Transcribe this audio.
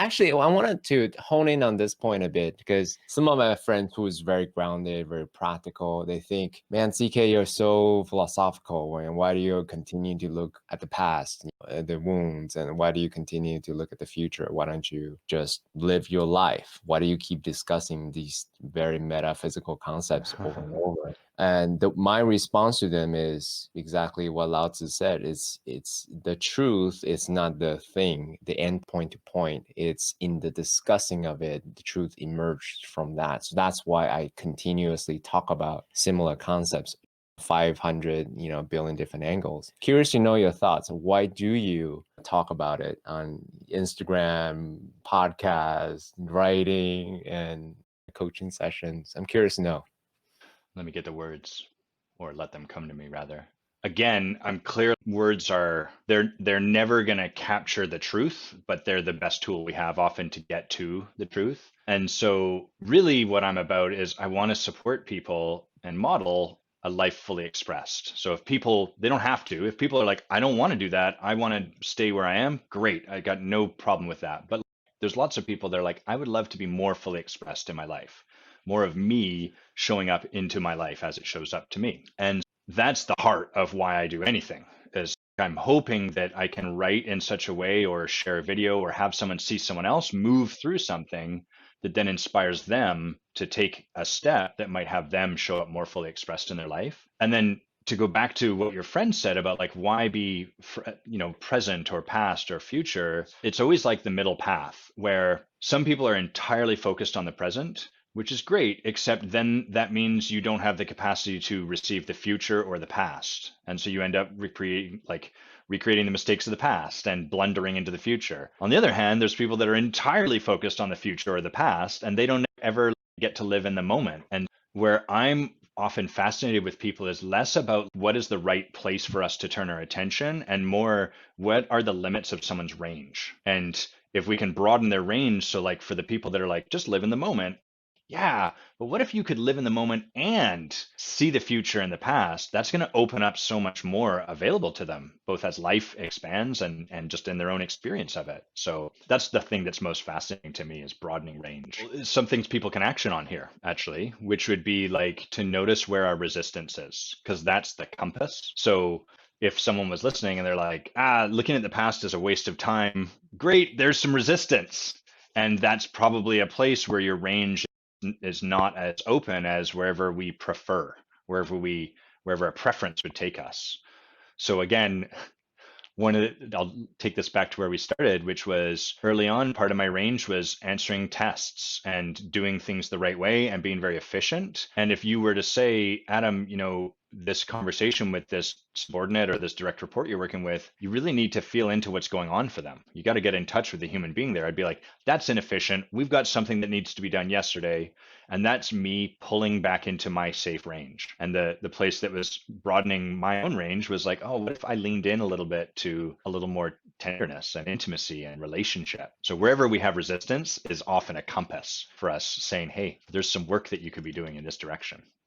actually, I wanted to hone in on this point a bit because some of my friends who's very grounded, very practical, they think, man, CK, you're so philosophical. And why do you continue to look at the past, at the wounds, and why do you continue to look at the future? Why don't you just live your life? Why do you keep discussing these very metaphysical concepts over and over? And my response to them is exactly what Lao Tzu said. It's the truth is not the thing, the end point to point. It's in the discussing of it, the truth emerged from that. So that's why I continuously talk about similar concepts, 500, billion different angles. Curious to know your thoughts. Why do you talk about it on Instagram, podcasts, writing, and coaching sessions? I'm curious to know. Let me get the words, or let them come to me rather. Again, I'm clear words are they're never going to capture the truth, but they're the best tool we have often to get to the truth. And so really what I'm about is I want to support people and model a life fully expressed. So if people, they don't have to, if people are like, I don't want to do that, I want to stay where I am, great. I got no problem with that. But there's lots of people that are like, I would love to be more fully expressed in my life, more of me showing up into my life as it shows up to me. And that's the heart of why I do anything is I'm hoping that I can write in such a way or share a video or have someone see someone else move through something that then inspires them to take a step that might have them show up more fully expressed in their life. And then to go back to what your friend said about like why be present or past or future, it's always like the middle path where some people are entirely focused on the present, which is great, except then that means you don't have the capacity to receive the future or the past. And so you end up recreating the mistakes of the past and blundering into the future. On the other hand, there's people that are entirely focused on the future or the past, and they don't ever get to live in the moment. And where I'm often fascinated with people is less about what is the right place for us to turn our attention and more what are the limits of someone's range. And if we can broaden their range, so like for the people that are like, just live in the moment, yeah, but what if you could live in the moment and see the future and the past? That's going to open up so much more available to them, both as life expands and just in their own experience of it. So that's the thing that's most fascinating to me is broadening range. Some things people can action on here, actually, which would be like to notice where our resistance is, because that's the compass. So if someone was listening and they're like, looking at the past is a waste of time, great, there's some resistance. And that's probably a place where your range is not as open as wherever we prefer, wherever a preference would take us. So again, I'll take this back to where we started, which was early on, part of my range was answering tests and doing things the right way and being very efficient. And if you were to say, Adam, this conversation with this subordinate or this direct report you're working with, you really need to feel into what's going on for them. You got to get in touch with the human being there. I'd be like, that's inefficient. We've got something that needs to be done yesterday. And that's me pulling back into my safe range. And the place that was broadening my own range was like, oh, what if I leaned in a little bit to a little more tenderness and intimacy and relationship? So wherever we have resistance is often a compass for us saying, hey, there's some work that you could be doing in this direction.